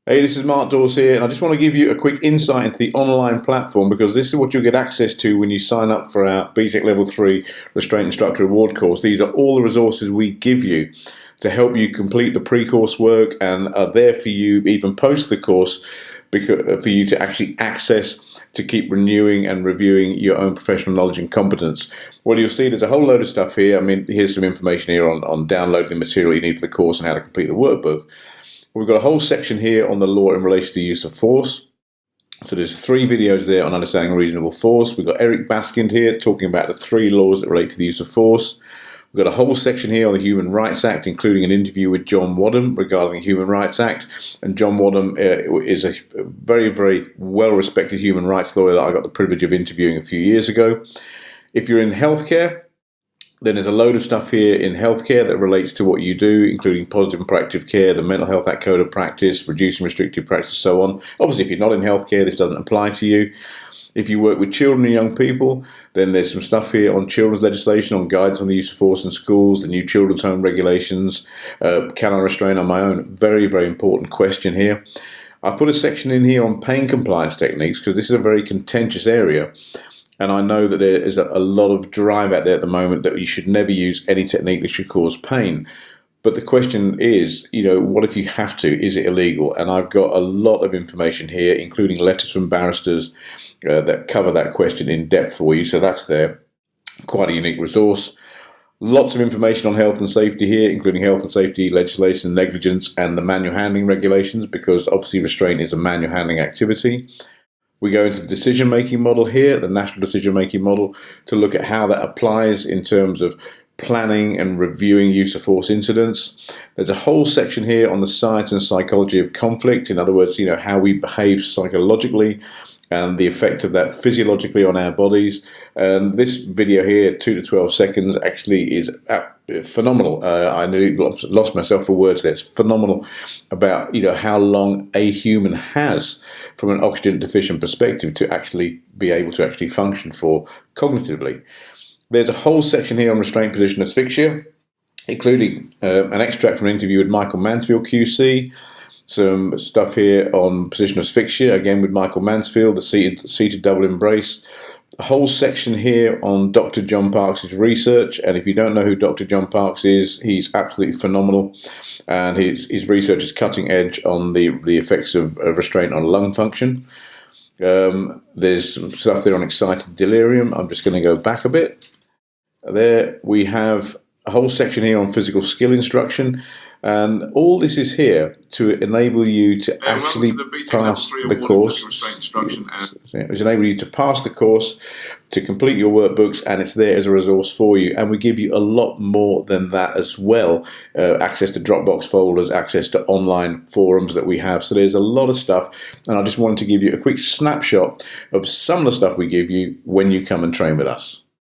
Hey, this is Dawes here, and I just want to give you a quick insight into the online platform, because this is what you'll get access to when you sign up for our BTEC Level 3 Restraint Instructor Award Course. These are all the resources we give you to help you complete the pre-course work and are there for you even post the course, for you to actually access to keep renewing and reviewing your own professional knowledge and competence. Well, you'll see there's a whole load of stuff here. I mean, here's some information here on downloading the material you need for the course and how to complete the workbook. We've got a whole section here on the law in relation to the use of force. So there's 3 videos there on understanding reasonable force. We've got Eric Baskind here talking about the 3 laws that relate to the use of force. We've got a whole section here on the Human Rights Act, including an interview with John Wadham regarding the Human Rights Act. And John Wadham is a very, very well-respected human rights lawyer that I got the privilege of interviewing a few years ago. If you're in healthcare, then there's a load of stuff here in healthcare that relates to what you do, including positive and proactive care, the Mental Health Act Code of Practice, reducing restrictive practice, so on. Obviously, if you're not in healthcare, this doesn't apply to you. If you work with children and young people, then there's some stuff here on children's legislation, on guidance on the use of force in schools, the new children's home regulations. Can I restrain on my own? Very, very important question here. I've put a section in here on pain compliance techniques, because this is a very contentious area. And I know that there is a lot of drive out there at the moment that you should never use any technique that should cause pain. But the question is, what if you have to? Is it illegal? And I've got a lot of information here, including letters from barristers that cover that question in depth for you. So that's there. Quite a unique resource. Lots of information on health and safety here, including health and safety legislation, negligence, and the manual handling regulations, because obviously restraint is a manual handling activity. We go into the decision-making model here, the national decision-making model, to look at how that applies in terms of planning and reviewing use of force incidents. There's a whole section here on the science and psychology of conflict. In other words, how we behave psychologically and the effect of that physiologically on our bodies. And this video here, 2 to 12 seconds, actually is phenomenal. I nearly lost myself for words there. It's phenomenal about how long a human has from an oxygen deficient perspective to actually be able to actually function for cognitively. There's a whole section here on restraint position asphyxia, including an extract from an interview with Michael Mansfield QC. Some stuff here on position asphyxia, again with Michael Mansfield, the seated double embrace. A whole section here on Dr. John Parks' research, and if you don't know who Dr. John Parks is, he's absolutely phenomenal, and his research is cutting edge on the effects of restraint on lung function. There's some stuff there on excited delirium. I'm just going to go back a bit. There we have a whole section here on physical skill instruction, and all this is here to enable you to actually pass the course. It's enable you to pass the course, to complete your workbooks, and it's there as a resource for you. And we give you a lot more than that as well. Access to Dropbox folders, access to online forums that we have. So there's a lot of stuff, and I just wanted to give you a quick snapshot of some of the stuff we give you when you come and train with us.